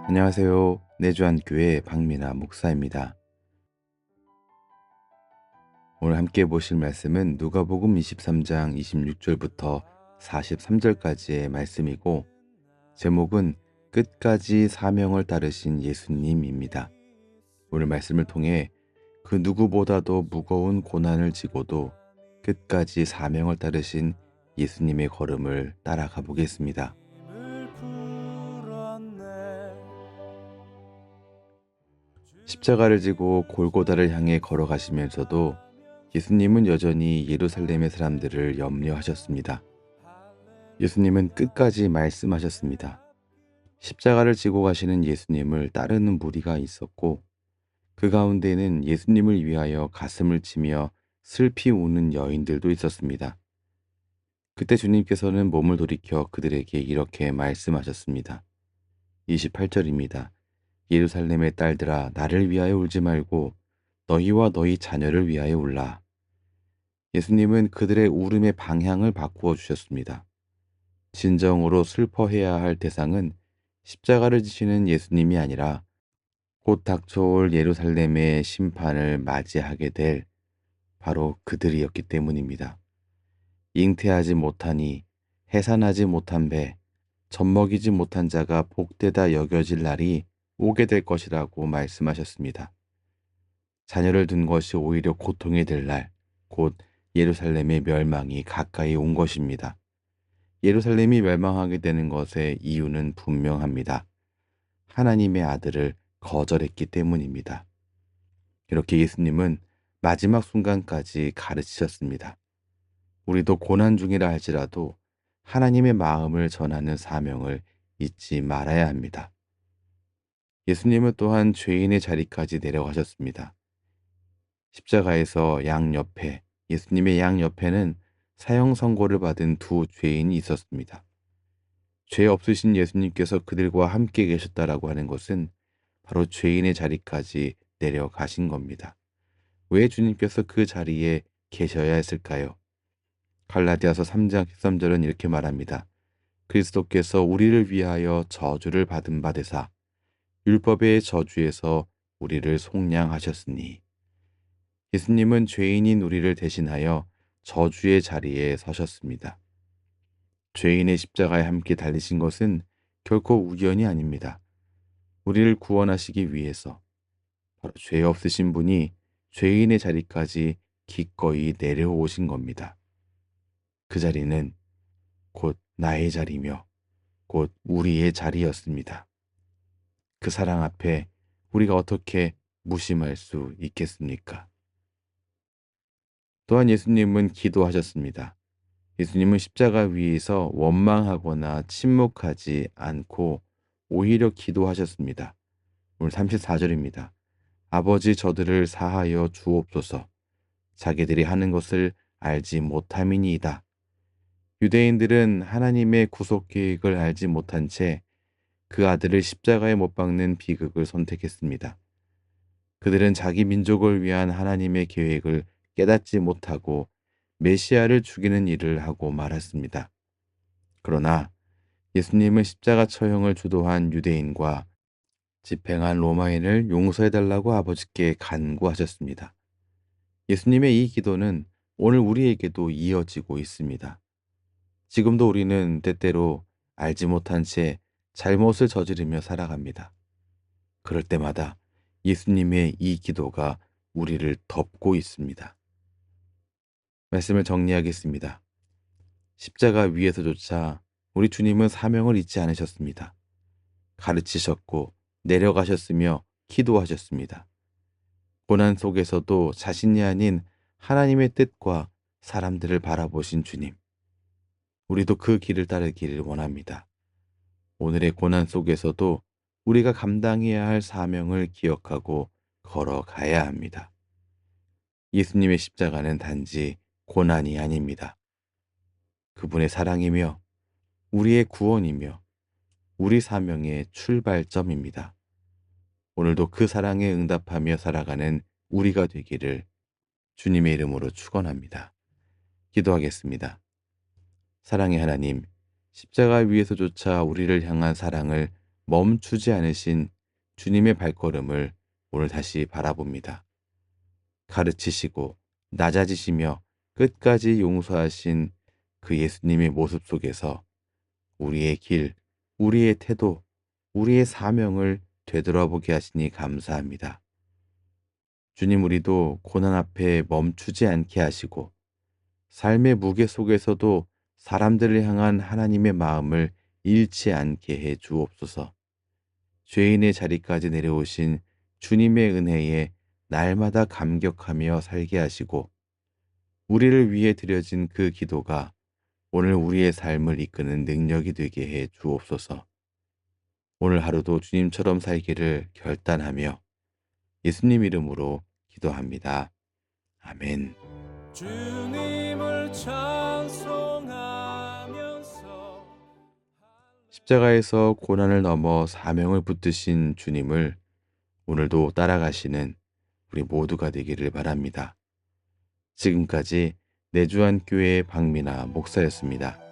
안녕하세요. 내주한교회 박민아 목사입니다. 오늘 함께 보실 말씀은 누가복음 23장 26절부터 43절까지의 말씀이고, 제목은 끝까지 사명을 따르신 예수님입니다. 오늘 말씀을 통해 그 누구보다도 무거운 고난을 지고도 끝까지 사명을 따르신 예수님의 걸음을 따라가 보겠습니다. 십자가를 지고 골고다를 향해 걸어가시면서도 예수님은 여전히 예루살렘의 사람들을 염려하셨습니다. 예수님은 끝까지 말씀하셨습니다. 십자가를 지고 가시는 예수님을 따르는 무리가 있었고, 그 가운데는 예수님을 위하여 가슴을 치며 슬피 우는 여인들도 있었습니다. 그때 주님께서는 몸을 돌이켜 그들에게 이렇게 말씀하셨습니다. 28절입니다. 예루살렘의 딸들아, 나를 위하여 울지 말고 너희와 너희 자녀를 위하여 울라. 예수님은 그들의 울음의 방향을 바꾸어 주셨습니다. 진정으로 슬퍼해야 할 대상은 십자가를 지시는 예수님이 아니라 곧 닥쳐올 예루살렘의 심판을 맞이하게 될 바로 그들이었기 때문입니다. 잉태하지 못하니 해산하지 못한 배, 젖먹이지 못한 자가 복되다 여겨질 날이 오게 될 것이라고 말씀하셨습니다. 자녀를 둔 것이 오히려 고통이 될 날, 곧 예루살렘의 멸망이 가까이 온 것입니다. 예루살렘이 멸망하게 되는 것의 이유는 분명합니다. 하나님의 아들을 거절했기 때문입니다. 이렇게 예수님은 마지막 순간까지 가르치셨습니다. 우리도 고난 중이라 할지라도 하나님의 마음을 전하는 사명을 잊지 말아야 합니다. 예수님은 또한 죄인의 자리까지 내려가셨습니다. 십자가에서 양옆에, 예수님의 양옆에는 사형 선고를 받은 두 죄인이 있었습니다. 죄 없으신 예수님께서 그들과 함께 계셨다라고 하는 것은 바로 죄인의 자리까지 내려가신 겁니다. 왜 주님께서 그 자리에 계셔야 했을까요? 갈라디아서 3장 13절은 이렇게 말합니다. 그리스도께서 우리를 위하여 저주를 받은 바 되사 율법의 저주에서 우리를 속량하셨으니, 예수님은 죄인인 우리를 대신하여 저주의 자리에 서셨습니다. 죄인의 십자가에 함께 달리신 것은 결코 우연이 아닙니다. 우리를 구원하시기 위해서 바로 죄 없으신 분이 죄인의 자리까지 기꺼이 내려오신 겁니다. 그 자리는 곧 나의 자리며 곧 우리의 자리였습니다. 그 사랑 앞에 우리가 어떻게 무심할 수 있겠습니까? 또한 예수님은 기도하셨습니다. 예수님은 십자가 위에서 원망하거나 침묵하지 않고 오히려 기도하셨습니다. 오늘 34절입니다. 아버지, 저들을 사하여 주옵소서. 자기들이 하는 것을 알지 못함이니이다. 유대인들은 하나님의 구속 계획을 알지 못한 채 그 아들을 십자가에 못 박는 비극을 선택했습니다. 그들은 자기 민족을 위한 하나님의 계획을 깨닫지 못하고 메시아를 죽이는 일을 하고 말았습니다. 그러나 예수님은 십자가 처형을 주도한 유대인과 집행한 로마인을 용서해달라고 아버지께 간구하셨습니다. 예수님의 이 기도는 오늘 우리에게도 이어지고 있습니다. 지금도 우리는 때때로 알지 못한 채 잘못을 저지르며 살아갑니다. 그럴 때마다 예수님의 이 기도가 우리를 덮고 있습니다. 말씀을 정리하겠습니다. 십자가 위에서조차 우리 주님은 사명을 잊지 않으셨습니다. 가르치셨고 내려가셨으며 기도하셨습니다. 고난 속에서도 자신이 아닌 하나님의 뜻과 사람들을 바라보신 주님. 우리도 그 길을 따르기를 원합니다. 오늘의 고난 속에서도 우리가 감당해야 할 사명을 기억하고 걸어가야 합니다. 예수님의 십자가는 단지 고난이 아닙니다. 그분의 사랑이며 우리의 구원이며 우리 사명의 출발점입니다. 오늘도 그 사랑에 응답하며 살아가는 우리가 되기를 주님의 이름으로 축원합니다. 기도하겠습니다. 사랑의 하나님, 십자가 위에서조차 우리를 향한 사랑을 멈추지 않으신 주님의 발걸음을 오늘 다시 바라봅니다. 가르치시고 낮아지시며 끝까지 용서하신 그 예수님의 모습 속에서 우리의 길, 우리의 태도, 우리의 사명을 되돌아보게 하시니 감사합니다. 주님, 우리도 고난 앞에 멈추지 않게 하시고 삶의 무게 속에서도 사람들을 향한 하나님의 마음을 잃지 않게 해 주옵소서. 죄인의 자리까지 내려오신 주님의 은혜에 날마다 감격하며 살게 하시고 우리를 위해 드려진 그 기도가 오늘 우리의 삶을 이끄는 능력이 되게 해 주옵소서. 오늘 하루도 주님처럼 살기를 결단하며 예수님 이름으로 기도합니다. 아멘. 주님을 찬송하면서 십자가에서 고난을 넘어 사명을 붙드신 주님을 오늘도 따라가시는 우리 모두가 되기를 바랍니다. 지금까지 내주한 교회의 박민아 목사였습니다.